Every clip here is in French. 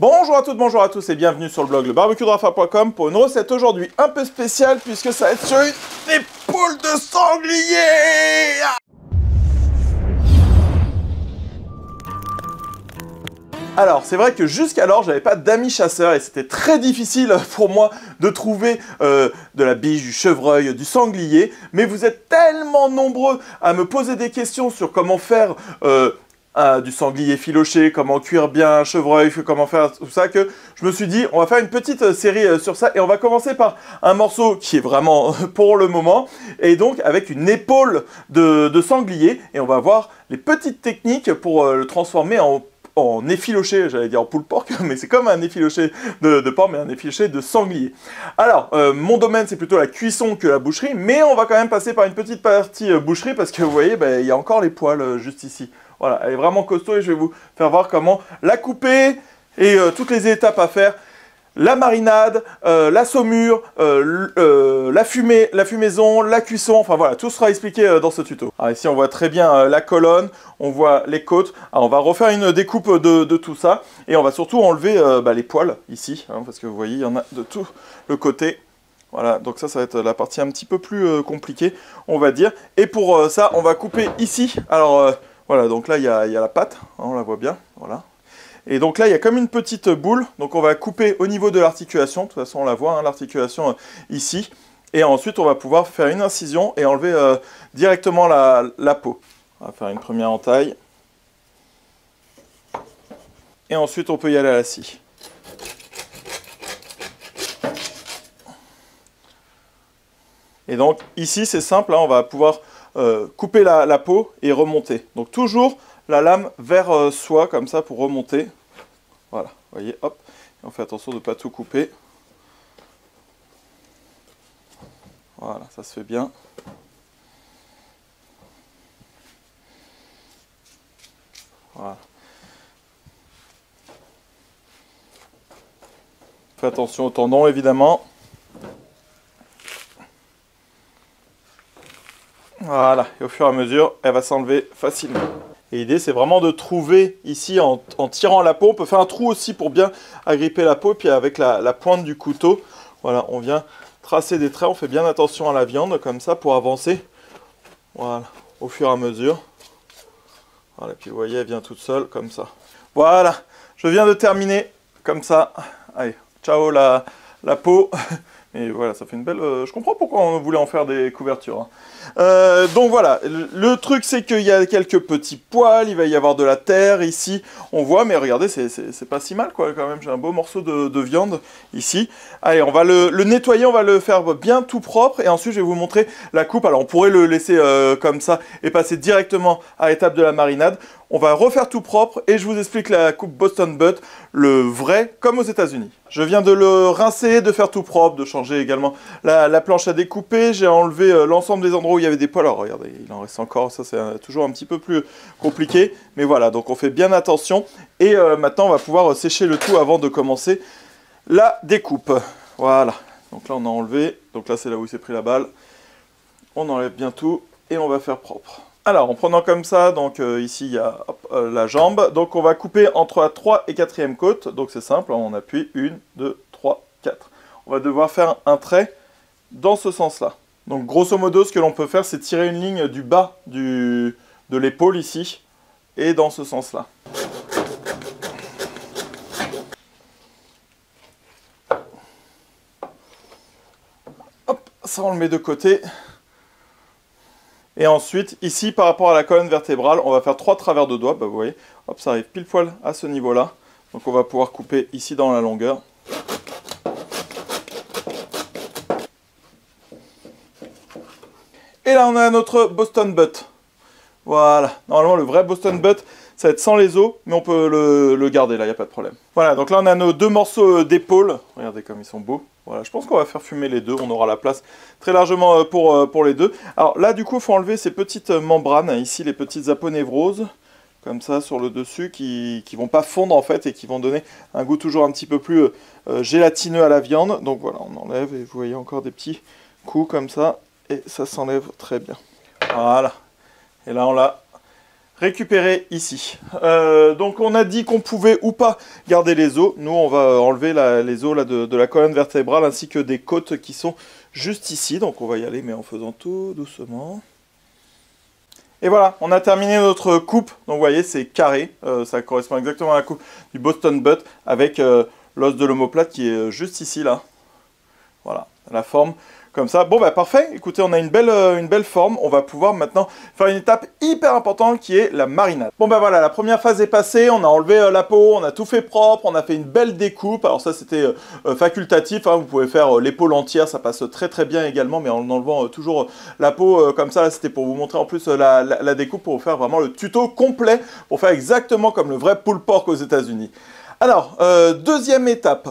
Bonjour à toutes, bonjour à tous et bienvenue sur le blog lebarbecuedrafa.com pour une recette aujourd'hui un peu spéciale puisque ça va être sur une épaule de sanglier. Alors, c'est vrai que jusqu'alors, j'avais pas d'amis chasseurs et c'était très difficile pour moi de trouver de la biche, du chevreuil, du sanglier. Mais vous êtes tellement nombreux à me poser des questions sur comment faire du sanglier filoché, comment cuire bien un chevreuil, comment faire tout ça, que je me suis dit, on va faire une petite série sur ça. Et on va commencer par un morceau qui est vraiment pour le moment, et donc avec une épaule de sanglier. Et on va voir les petites techniques pour le transformer en effiloché, j'allais dire en pulled pork, mais c'est comme un effiloché de porc, mais un effiloché de sanglier. Alors, mon domaine, c'est plutôt la cuisson que la boucherie, mais on va quand même passer par une petite partie boucherie, parce que vous voyez, il y a encore les poils juste ici. Voilà, elle est vraiment costaud et je vais vous faire voir comment la couper et toutes les étapes à faire. La marinade, la saumure, la fumaison, la cuisson, enfin voilà, tout sera expliqué dans ce tuto. Alors ici on voit très bien la colonne, on voit les côtes. Alors on va refaire une découpe de tout ça et on va surtout enlever les poils ici, hein, parce que vous voyez il y en a de tout le côté. Voilà, donc ça va être la partie un petit peu plus compliquée, on va dire. Et pour ça, on va couper ici. Alors voilà, donc là il y a la pâte, hein, on la voit bien, voilà. Et donc là, il y a comme une petite boule, donc on va couper au niveau de l'articulation, de toute façon on la voit, hein, l'articulation ici, et ensuite on va pouvoir faire une incision et enlever directement la peau. On va faire une première entaille, et ensuite on peut y aller à la scie. Et donc ici c'est simple, hein, on va pouvoir couper la peau et remonter. Donc toujours la lame vers soi, comme ça, pour remonter. Voilà, vous voyez, hop. Et on fait attention de ne pas tout couper. Voilà, ça se fait bien. Voilà. Faites attention au tendon, évidemment. Voilà, et au fur et à mesure, elle va s'enlever facilement. Et l'idée, c'est vraiment de trouver ici, en tirant la peau, on peut faire un trou aussi pour bien agripper la peau, puis avec la pointe du couteau, voilà, on vient tracer des traits, on fait bien attention à la viande, comme ça, pour avancer, voilà, au fur et à mesure. Voilà, puis vous voyez, elle vient toute seule, comme ça. Voilà, je viens de terminer, comme ça. Allez, ciao la peau. Et voilà, ça fait une belle... je comprends pourquoi on voulait en faire des couvertures. Hein. Donc voilà, le truc c'est qu'il y a quelques petits poils, il va y avoir de la terre ici, on voit, mais regardez, c'est pas si mal quoi quand même, j'ai un beau morceau de viande ici. Allez, on va le nettoyer, on va le faire bien tout propre, et ensuite je vais vous montrer la coupe. Alors on pourrait le laisser comme ça, et passer directement à l'étape de la marinade. On va refaire tout propre, et je vous explique la coupe Boston Butt, le vrai, comme aux États-Unis. Je viens de le rincer, de faire tout propre, de changer également la planche à découper. J'ai enlevé l'ensemble des endroits où il y avait des poils. Alors regardez, il en reste encore, ça c'est toujours un petit peu plus compliqué. Mais voilà, donc on fait bien attention. Et maintenant on va pouvoir sécher le tout avant de commencer la découpe. Voilà, donc là on a enlevé, donc là c'est là où il s'est pris la balle. On enlève bien tout et on va faire propre. Alors, en prenant comme ça, donc ici il y a la jambe, donc on va couper entre la 3 et 4e côte, donc c'est simple, on appuie 1, 2, 3, 4. On va devoir faire un trait dans ce sens-là. Donc grosso modo, ce que l'on peut faire, c'est tirer une ligne du bas de l'épaule ici, et dans ce sens-là. Hop, ça on le met de côté. Et ensuite, ici, par rapport à la colonne vertébrale, on va faire 3 travers de doigts. Bah, vous voyez, hop, ça arrive pile poil à ce niveau-là. Donc on va pouvoir couper ici dans la longueur. Et là, on a notre Boston Butt. Voilà. Normalement, le vrai Boston Butt, ça va être sans les os, mais on peut le garder, là, il n'y a pas de problème. Voilà, donc là, on a nos 2 morceaux d'épaule. Regardez comme ils sont beaux. Voilà, je pense qu'on va faire fumer les deux, on aura la place très largement pour les deux. Alors là, du coup, il faut enlever ces petites membranes, ici, les petites aponevroses, comme ça, sur le dessus, qui vont pas fondre, en fait, et qui vont donner un goût toujours un petit peu plus gélatineux à la viande. Donc voilà, on enlève, et vous voyez encore des petits coups comme ça, et ça s'enlève très bien. Voilà, et là, on l'a récupérer ici. Donc on a dit qu'on pouvait ou pas garder les os. Nous on va enlever les os là, de la colonne vertébrale ainsi que des côtes qui sont juste ici. Donc on va y aller mais en faisant tout doucement. Et voilà, on a terminé notre coupe. Donc vous voyez c'est carré, ça correspond exactement à la coupe du Boston Butt avec l'os de l'omoplate qui est juste ici là. Voilà, la forme. Comme ça, bon bah parfait, écoutez on a une belle forme, on va pouvoir maintenant faire une étape hyper importante qui est la marinade. Bon bah voilà, la première phase est passée, on a enlevé la peau, on a tout fait propre, on a fait une belle découpe, alors ça c'était facultatif, hein, vous pouvez faire l'épaule entière, ça passe très très bien également, mais en enlevant toujours la peau comme ça, c'était pour vous montrer en plus la découpe, pour vous faire vraiment le tuto complet, pour faire exactement comme le vrai pulled pork aux États-Unis. Alors, deuxième étape.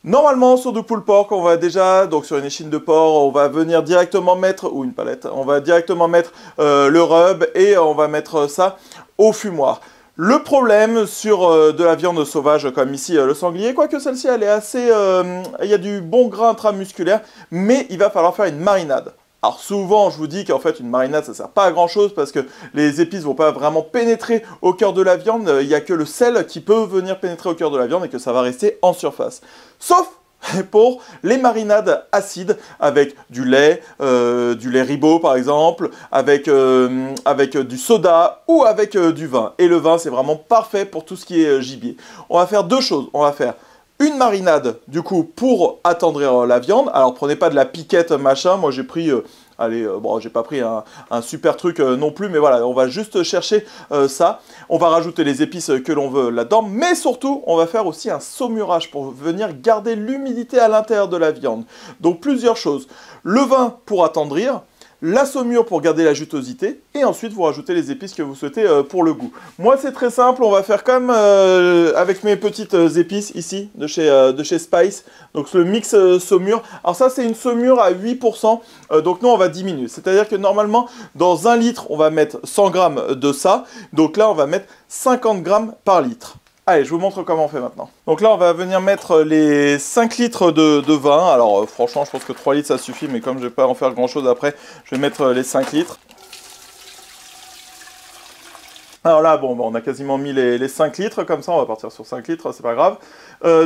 Normalement, sur du pulled pork, on va déjà, donc sur une échine de porc, on va venir directement mettre, ou une palette, on va directement mettre le rub et on va mettre ça au fumoir. Le problème sur de la viande sauvage comme ici le sanglier, quoique celle-ci elle est assez, il y a du bon gras intramusculaire, mais il va falloir faire une marinade. Alors souvent, je vous dis qu'en fait, une marinade, ça sert pas à grand chose parce que les épices vont pas vraiment pénétrer au cœur de la viande. Il n'y a que le sel qui peut venir pénétrer au cœur de la viande et que ça va rester en surface. Sauf pour les marinades acides avec du lait Ribot par exemple, avec du soda ou avec du vin. Et le vin, c'est vraiment parfait pour tout ce qui est gibier. On va faire deux choses. On va faire une marinade, du coup, pour attendrir la viande. Alors, prenez pas de la piquette, machin. Moi, j'ai pris... bon, j'ai pas pris un super truc non plus, mais voilà, on va juste chercher ça. On va rajouter les épices que l'on veut là-dedans, mais surtout, on va faire aussi un saumurage pour venir garder l'humidité à l'intérieur de la viande. Donc, plusieurs choses. Le vin pour attendrir, la saumure pour garder la jutosité, et ensuite vous rajoutez les épices que vous souhaitez pour le goût. Moi c'est très simple, on va faire comme avec mes petites épices ici, de chez Spice, donc le mix saumure. Alors ça c'est une saumure à 8%, donc nous on va diminuer, c'est-à-dire que normalement dans 1 litre on va mettre 100 g de ça, donc là on va mettre 50 g par litre. Allez, je vous montre comment on fait maintenant. Donc là, on va venir mettre les 5 litres de vin. Alors, franchement, je pense que 3 litres, ça suffit. Mais comme je ne vais pas en faire grand-chose après, je vais mettre les 5 litres. Alors là, bon, on a quasiment mis les 5 litres. Comme ça, on va partir sur 5 litres, c'est pas grave.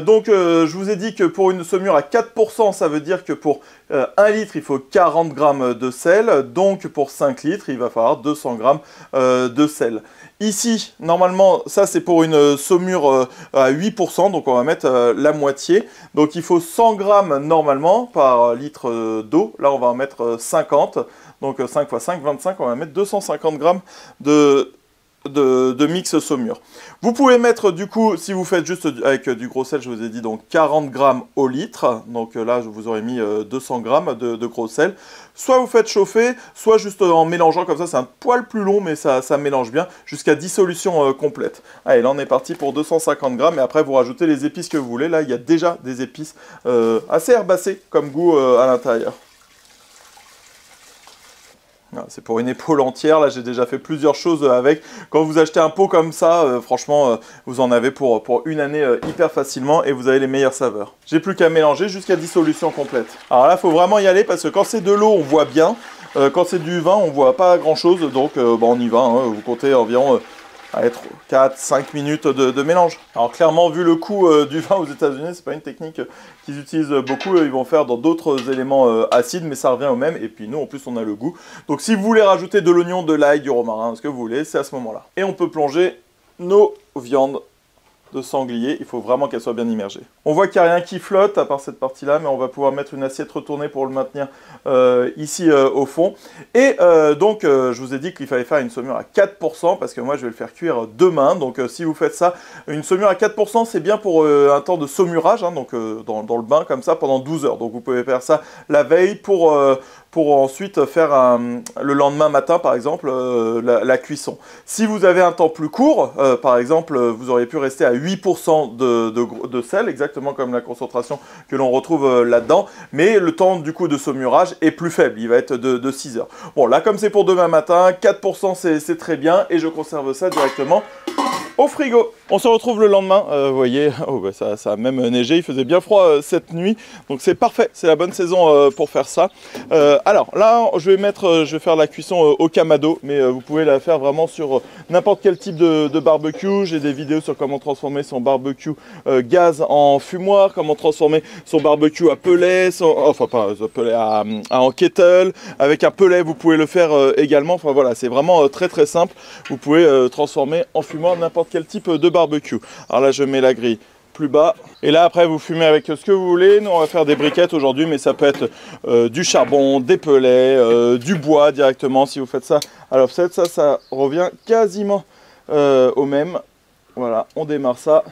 Donc, je vous ai dit que pour une saumure à 4%, ça veut dire que pour 1 litre, il faut 40 g de sel. Donc, pour 5 litres, il va falloir 200 g de sel. Ici, normalement, ça c'est pour une saumure à 8%, donc on va mettre la moitié. Donc il faut 100 g normalement par litre d'eau. Là, on va en mettre 50. Donc 5 x 5, 25, on va mettre 250 g de mix saumure. Vous pouvez mettre du coup, si vous faites juste avec du gros sel, je vous ai dit donc 40 g au litre, donc là je vous aurais mis 200 g de gros sel. Soit vous faites chauffer, soit juste en mélangeant comme ça, c'est un poil plus long mais ça mélange bien jusqu'à dissolution complète. Allez, là on est parti pour 250 g et après vous rajoutez les épices que vous voulez. Là il y a déjà des épices assez herbacées comme goût à l'intérieur. C'est pour une épaule entière, là j'ai déjà fait plusieurs choses avec. Quand vous achetez un pot comme ça, franchement, vous en avez pour une année hyper facilement et vous avez les meilleures saveurs. J'ai plus qu'à mélanger jusqu'à dissolution complète. Alors là, il faut vraiment y aller parce que quand c'est de l'eau, on voit bien. Quand c'est du vin, on voit pas grand chose, donc on y va. Hein, vous comptez environ 4-5 minutes de mélange. Alors clairement, vu le coût du vin aux États-Unis, c'est pas une technique qu'ils utilisent beaucoup. Ils vont faire dans d'autres éléments acides, mais ça revient au même. Et puis nous, en plus, on a le goût. Donc si vous voulez rajouter de l'oignon, de l'ail, du romarin, ce que vous voulez, c'est à ce moment-là. Et on peut plonger nos viandes de sanglier, il faut vraiment qu'elle soit bien immergée. On voit qu'il n'y a rien qui flotte à part cette partie-là, mais on va pouvoir mettre une assiette retournée pour le maintenir ici au fond. Et donc, je vous ai dit qu'il fallait faire une saumure à 4%, parce que moi, je vais le faire cuire demain. Donc, si vous faites ça, une saumure à 4%, c'est bien pour un temps de saumurage, hein, donc dans le bain, comme ça, pendant 12 heures. Donc, vous pouvez faire ça la veille pour ensuite faire le lendemain matin, par exemple, la cuisson. Si vous avez un temps plus court, par exemple, vous auriez pu rester à 8% de sel, exactement comme la concentration que l'on retrouve là-dedans, mais le temps du coup de saumurage est plus faible, il va être de 6 heures. Bon, là, comme c'est pour demain matin, 4% c'est très bien, et je conserve ça directement au frigo. On se retrouve le lendemain, vous voyez, oh, bah, ça a même neigé, il faisait bien froid cette nuit, donc c'est parfait, c'est la bonne saison pour faire ça. Alors là, je vais faire la cuisson au kamado, mais vous pouvez la faire vraiment sur n'importe quel type de barbecue. J'ai des vidéos sur comment transformer son barbecue gaz en fumoir, comment transformer son barbecue à pelet, enfin pas à pelet, en kettle. Avec un pelet, vous pouvez le faire également, enfin voilà, c'est vraiment très très simple. Vous pouvez transformer en fumoir n'importe quel type de barbecue. Alors là, je mets la grille plus bas. Et là, après, vous fumez avec ce que vous voulez. Nous, on va faire des briquettes aujourd'hui, mais ça peut être du charbon, des pellets, du bois directement. Si vous faites ça à l'offset, ça revient quasiment au même. Voilà, on démarre ça.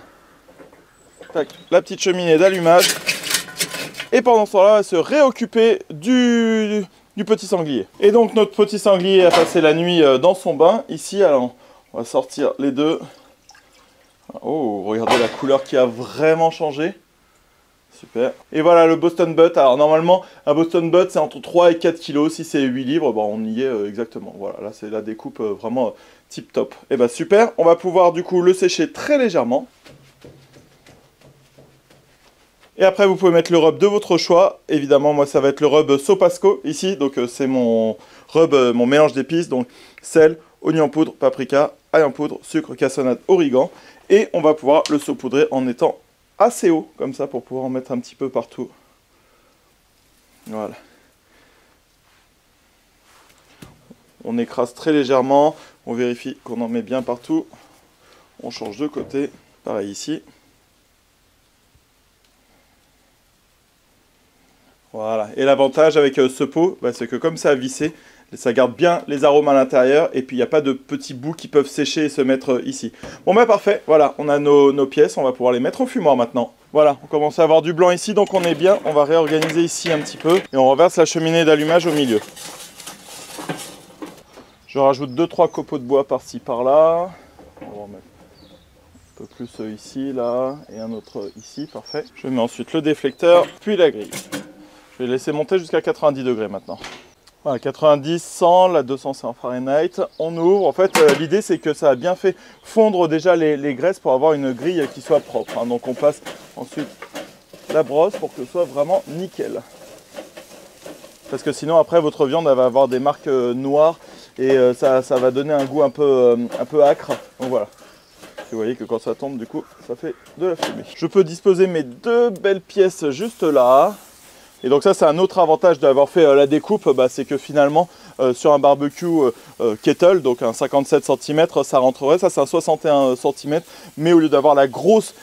Tac, la petite cheminée d'allumage. Et pendant ce temps-là, on va se réoccuper du petit sanglier. Et donc, notre petit sanglier a passé la nuit dans son bain. Ici, alors, on va sortir les deux. Oh, regardez la couleur qui a vraiment changé. Super. Et voilà le Boston Butt. Alors normalement, un Boston Butt, c'est entre 3 et 4 kg. Si c'est 8 livres, bon, on y est exactement. Voilà, là c'est la découpe vraiment tip top. Et bah super, on va pouvoir du coup le sécher très légèrement. Et après, vous pouvez mettre le rub de votre choix. Évidemment, moi, ça va être le rub Sopasco ici. Donc, c'est mon rub, mon mélange d'épices. Donc, sel, oignon en poudre, paprika, ail en poudre, sucre, cassonade, origan. Et on va pouvoir le saupoudrer en étant assez haut, comme ça, pour pouvoir en mettre un petit peu partout. Voilà. On écrase très légèrement. On vérifie qu'on en met bien partout. On change de côté. Pareil ici. Voilà, et l'avantage avec ce pot, bah, c'est que comme ça a vissé, ça garde bien les arômes à l'intérieur et puis il n'y a pas de petits bouts qui peuvent sécher et se mettre ici. Bon bah parfait, voilà, on a nos pièces, on va pouvoir les mettre au fumoir maintenant. Voilà, on commence à avoir du blanc ici, donc on est bien. On va réorganiser ici un petit peu et on renverse la cheminée d'allumage au milieu. Je rajoute 2-3 copeaux de bois par-ci par-là. On va en mettre un peu plus ici, là, et un autre ici, parfait. Je mets ensuite le déflecteur, puis la grille. Je vais laisser monter jusqu'à 90 degrés maintenant. Voilà, 90, 100, la 200 c'est en Fahrenheit. On ouvre. En fait, l'idée c'est que ça a bien fait fondre déjà les graisses pour avoir une grille qui soit propre. Hein. Donc on passe ensuite la brosse pour que ce soit vraiment nickel. Parce que sinon après votre viande elle va avoir des marques noires et ça va donner un goût un peu âcre. Donc voilà. Vous voyez que quand ça tombe du coup ça fait de la fumée. Je peux disposer mes deux belles pièces juste là. Et donc ça c'est un autre avantage d'avoir fait la découpe, bah, c'est que finalement sur un barbecue kettle, donc un 57 cm, ça rentrerait, ça c'est un 61 cm, mais au lieu d'avoir la grosse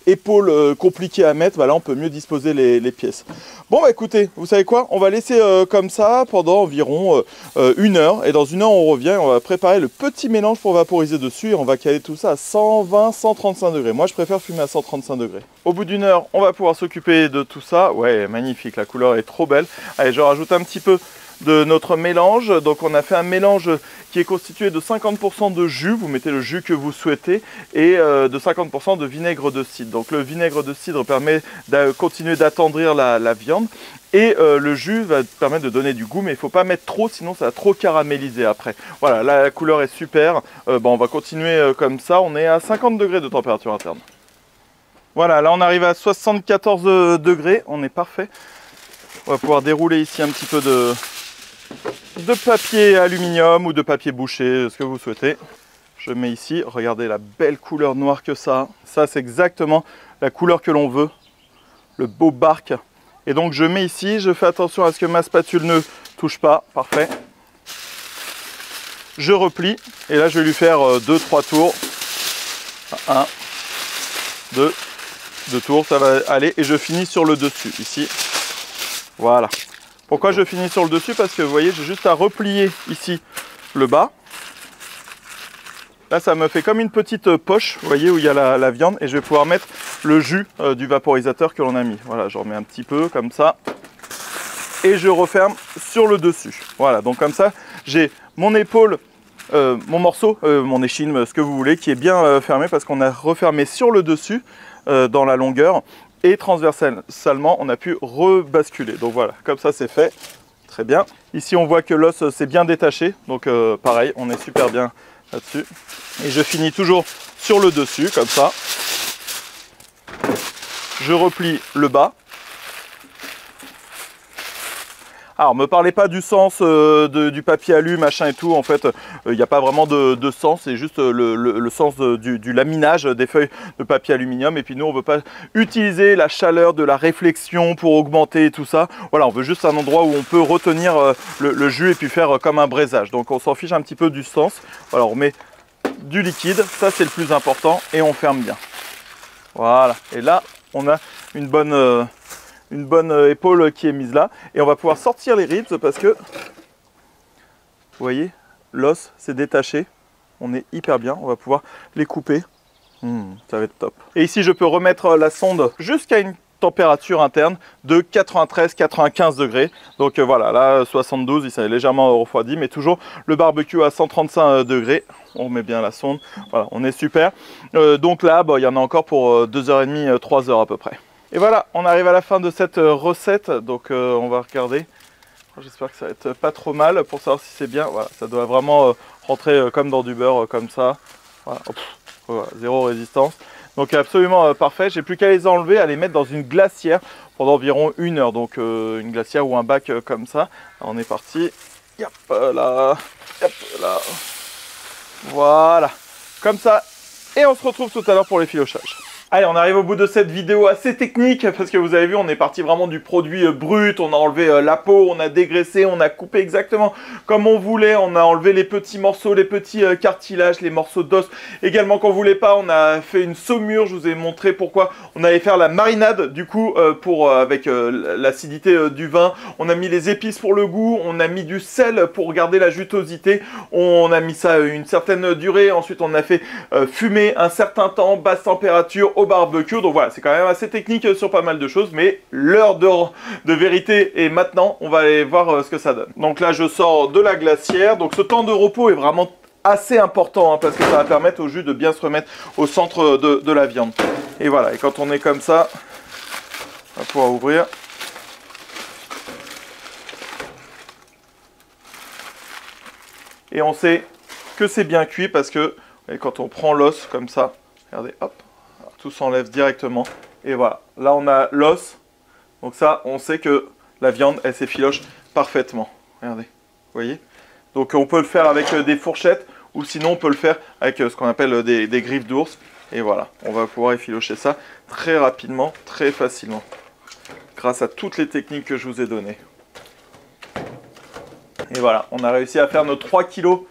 épaule compliquée à mettre, bah, là on peut mieux disposer les pièces. Bon bah écoutez, vous savez quoi, on va laisser comme ça pendant environ 1 heure, et dans 1 heure on revient, on va préparer le petit mélange pour vaporiser dessus, et on va caler tout ça à 120-135 degrés. Moi je préfère fumer à 135 degrés. Au bout d'1 heure, on va pouvoir s'occuper de tout ça. Ouais, magnifique, la couleur est trop belle. Allez, je rajoute un petit peu de notre mélange. Donc on a fait un mélange qui est constitué de 50% de jus, vous mettez le jus que vous souhaitez, et de 50% de vinaigre de cidre. Donc le vinaigre de cidre permet de continuer d'attendrir la viande, et le jus va permettre de donner du goût, mais il ne faut pas mettre trop, sinon ça va trop caraméliser après. Voilà, là, la couleur est super. Bon, on va continuer comme ça, on est à 50 degrés de température interne. Voilà, là on arrive à 74 degrés, on est parfait. On va pouvoir dérouler ici un petit peu de papier aluminium ou de papier bouché, ce que vous souhaitez. Je mets ici, regardez la belle couleur noire que ça. Ça c'est exactement la couleur que l'on veut, le beau bark. Et donc je mets ici, je fais attention à ce que ma spatule ne touche pas, parfait. Je replie, et là je vais lui faire 2-3 tours. 1, 2 tours, ça va aller, et je finis sur le dessus, ici. Voilà. Pourquoi je finis sur le dessus? Parce que vous voyez, j'ai juste à replier ici le bas. Là, ça me fait comme une petite poche, vous voyez, où il y a la viande, et je vais pouvoir mettre le jus du vaporisateur que l'on a mis. Voilà, j'en mets un petit peu, comme ça. Et je referme sur le dessus. Voilà, donc comme ça, j'ai mon épaule, mon morceau, mon échine, ce que vous voulez, qui est bien fermé, parce qu'on a refermé sur le dessus, dans la longueur, et transversalement on a pu rebasculer. Donc voilà, comme ça c'est fait, très bien. Ici on voit que l'os s'est bien détaché, donc pareil, on est super bien là-dessus. Et je finis toujours sur le dessus, comme ça. Je replie le bas. Alors, me parlez pas du sens du papier alu, machin et tout. En fait, il n'y a pas vraiment de sens. C'est juste le sens du laminage des feuilles de papier aluminium. Et puis nous, on ne veut pas utiliser la chaleur de la réflexion pour augmenter tout ça. Voilà, on veut juste un endroit où on peut retenir le jus et puis faire comme un braisage. Donc, on s'en fiche un petit peu du sens. Voilà, on met du liquide. Ça, c'est le plus important. Et on ferme bien. Voilà. Et là, on a une bonne épaule qui est mise là. Et on va pouvoir sortir les ribs parce que, vous voyez, l'os s'est détaché. On est hyper bien. On va pouvoir les couper. Ça va être top. Et ici, je peux remettre la sonde jusqu'à une température interne de 93-95 degrés. Donc voilà, là, 72, il s'est légèrement refroidi, mais toujours le barbecue à 135 degrés. On met bien la sonde. Voilà, on est super. Donc là, il y en a encore pour 2h30, 3h à peu près. Et voilà, on arrive à la fin de cette recette, donc on va regarder. J'espère que ça va être pas trop mal pour savoir si c'est bien. Voilà, ça doit vraiment rentrer comme dans du beurre, comme ça. Voilà, hop, voilà, zéro résistance. Donc absolument parfait. J'ai plus qu'à les enlever, à les mettre dans une glacière pendant environ 1 heure. Donc une glacière ou un bac comme ça. On est parti. Yop là, yop là. Voilà, comme ça. Et on se retrouve tout à l'heure pour les filochages. Allez, on arrive au bout de cette vidéo assez technique parce que vous avez vu, on est parti vraiment du produit brut, on a enlevé la peau, on a dégraissé, on a coupé exactement comme on voulait, on a enlevé les petits morceaux, les petits cartilages, les morceaux d'os. Également, quand on voulait pas, on a fait une saumure, je vous ai montré pourquoi on allait faire la marinade du coup avec l'acidité du vin. On a mis les épices pour le goût, on a mis du sel pour garder la jutosité, on a mis ça une certaine durée, ensuite on a fait fumer un certain temps, basse température, au barbecue. Donc voilà, c'est quand même assez technique sur pas mal de choses, mais l'heure de vérité est maintenant. On va aller voir ce que ça donne. Donc là, je sors de la glacière. Donc ce temps de repos est vraiment assez important parce que ça va permettre au jus de bien se remettre au centre de la viande. Et voilà, et quand on est comme ça, on va pouvoir ouvrir. Et on sait que c'est bien cuit parce que et quand on prend l'os comme ça, regardez, hop, tout s'enlève directement. Et voilà, là on a l'os. Donc ça, on sait que la viande, elle s'effiloche parfaitement. Regardez, vous voyez? Donc on peut le faire avec des fourchettes ou sinon on peut le faire avec ce qu'on appelle des griffes d'ours. Et voilà, on va pouvoir effilocher ça très rapidement, très facilement. Grâce à toutes les techniques que je vous ai données. Et voilà, on a réussi à faire nos 3 kg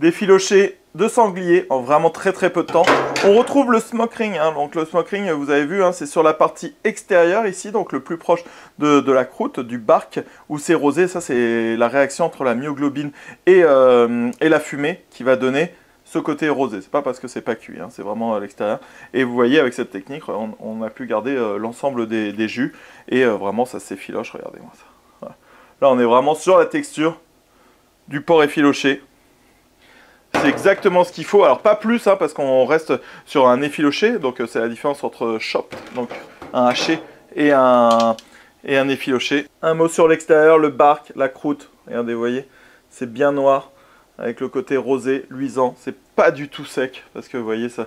d'effiloché de sanglier en vraiment très peu de temps. On retrouve le smoke ring, hein. Donc le smoke ring, vous avez vu, hein, c'est sur la partie extérieure ici, donc le plus proche de la croûte, du bark, où c'est rosé. Ça, c'est la réaction entre la myoglobine et la fumée qui va donner ce côté rosé. C'est pas parce que c'est pas cuit, hein, c'est vraiment à l'extérieur. Et vous voyez, avec cette technique, on a pu garder l'ensemble des jus et vraiment ça s'effiloche. Regardez-moi ça. Voilà. Là, on est vraiment sur la texture du porc effiloché. C'est exactement ce qu'il faut. Alors pas plus, hein, parce qu'on reste sur un effiloché. Donc c'est la différence entre chop, donc un haché, et un effiloché. Un mot sur l'extérieur, le bark, la croûte. Regardez, vous voyez, c'est bien noir, avec le côté rosé, luisant. C'est pas du tout sec, parce que vous voyez, ça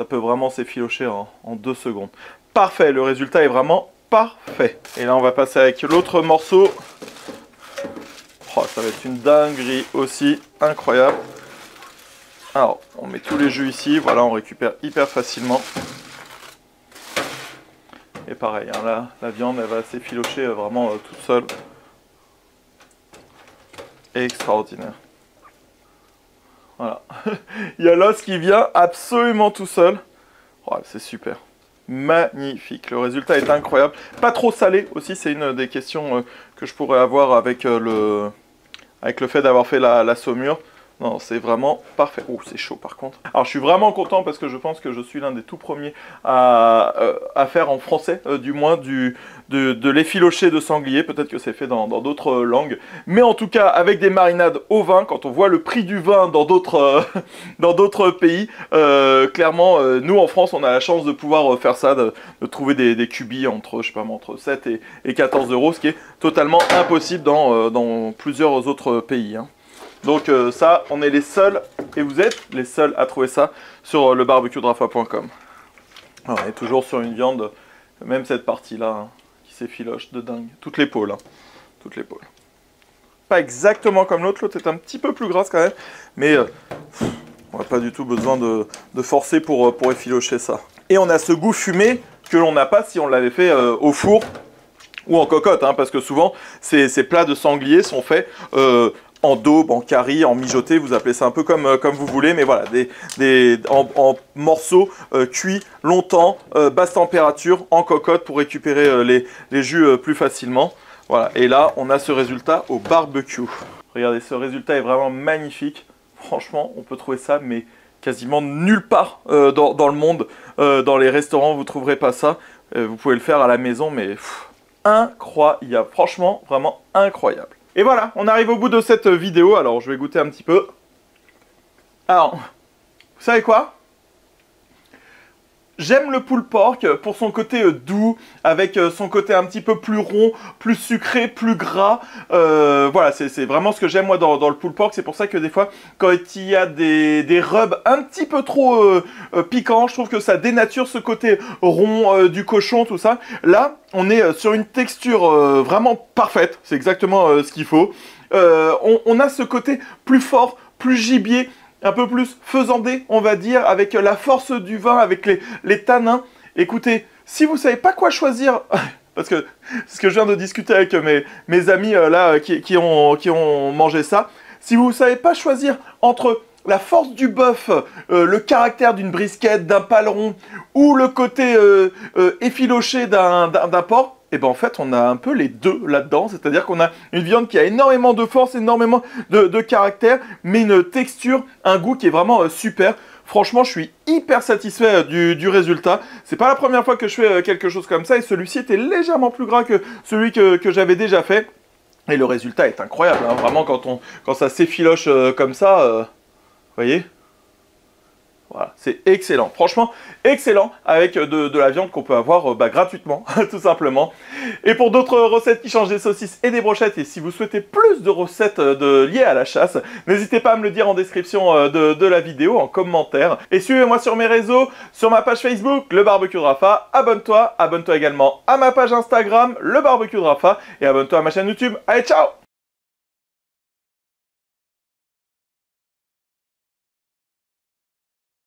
peut vraiment s'effilocher en 2 secondes. Parfait, le résultat est vraiment parfait. Et là, on va passer avec l'autre morceau. Oh, ça va être une dinguerie aussi, incroyable. Alors, on met tous les jus ici, voilà, on récupère hyper facilement. Et pareil, hein, là, la viande, elle va s'effilocher vraiment toute seule. Extraordinaire. Voilà. Il y a l'os qui vient absolument tout seul. Oh, c'est super. Magnifique. Le résultat est incroyable. Pas trop salé aussi, c'est une des questions que je pourrais avoir avec le fait d'avoir fait la saumure. Non, c'est vraiment parfait. Oh, c'est chaud par contre. Alors, je suis vraiment content parce que je pense que je suis l'un des tout premiers à faire en français, du moins, de l'effiloché de sanglier. Peut-être que c'est fait dans d'autres langues. Mais en tout cas, avec des marinades au vin, quand on voit le prix du vin dans d'autres pays, clairement, nous en France, on a la chance de pouvoir faire ça, de trouver des cubis entre, je sais pas, entre 7 et 14 euros, ce qui est totalement impossible dans plusieurs autres pays, hein. Donc ça, on est les seuls, et vous êtes les seuls à trouver ça sur lebarbecuedrafa.com. On est toujours sur une viande, même cette partie-là, hein, qui s'effiloche de dingue. Toute l'épaule, hein. Toute l'épaule. Pas exactement comme l'autre est un petit peu plus grasse quand même, mais on n'a pas du tout besoin de forcer pour effilocher ça. Et on a ce goût fumé que l'on n'a pas si on l'avait fait au four ou en cocotte, hein, parce que souvent ces plats de sanglier sont faits en daube, en curry, en mijoté, vous appelez ça un peu comme vous voulez, mais voilà, en morceaux cuits longtemps, basse température, en cocotte pour récupérer les jus plus facilement. Voilà, et là, on a ce résultat au barbecue. Regardez, ce résultat est vraiment magnifique. Franchement, on peut trouver ça, mais quasiment nulle part dans le monde. Dans les restaurants, vous ne trouverez pas ça. Vous pouvez le faire à la maison, mais incroyable. Franchement, vraiment incroyable. Et voilà, on arrive au bout de cette vidéo. Alors, je vais goûter un petit peu. Alors, vous savez quoi ? J'aime le pulled pork pour son côté doux, avec son côté un petit peu plus rond, plus sucré, plus gras. Voilà, c'est vraiment ce que j'aime moi dans le pulled pork. C'est pour ça que des fois, quand il y a des rubs un petit peu trop piquants, je trouve que ça dénature ce côté rond du cochon, tout ça. Là, on est sur une texture vraiment parfaite. C'est exactement ce qu'il faut. On a ce côté plus fort, plus gibier, un peu plus faisandé, on va dire, avec la force du vin, avec les tanins. Écoutez, si vous savez pas quoi choisir, parce que c'est ce que je viens de discuter avec mes amis là qui ont mangé ça, si vous savez pas choisir entre la force du bœuf, le caractère d'une brisquette, d'un paleron, ou le côté effiloché d'un porc, et ben en fait on a un peu les deux là-dedans, c'est-à-dire qu'on a une viande qui a énormément de force, énormément de caractère, mais une texture, un goût qui est vraiment super. Franchement, je suis hyper satisfait du résultat. C'est pas la première fois que je fais quelque chose comme ça, et celui-ci était légèrement plus gras que celui que j'avais déjà fait. Et le résultat est incroyable, hein. Vraiment quand ça s'effiloche comme ça, vous voyez ? Voilà, c'est excellent. Franchement, excellent avec de la viande qu'on peut avoir gratuitement, tout simplement. Et pour d'autres recettes qui changent des saucisses et des brochettes, et si vous souhaitez plus de recettes liées à la chasse, n'hésitez pas à me le dire en description de la vidéo, en commentaire. Et suivez-moi sur mes réseaux, sur ma page Facebook, Le Barbecue de Rafa. Abonne-toi également à ma page Instagram, Le Barbecue de Rafa. Et abonne-toi à ma chaîne YouTube. Allez, ciao!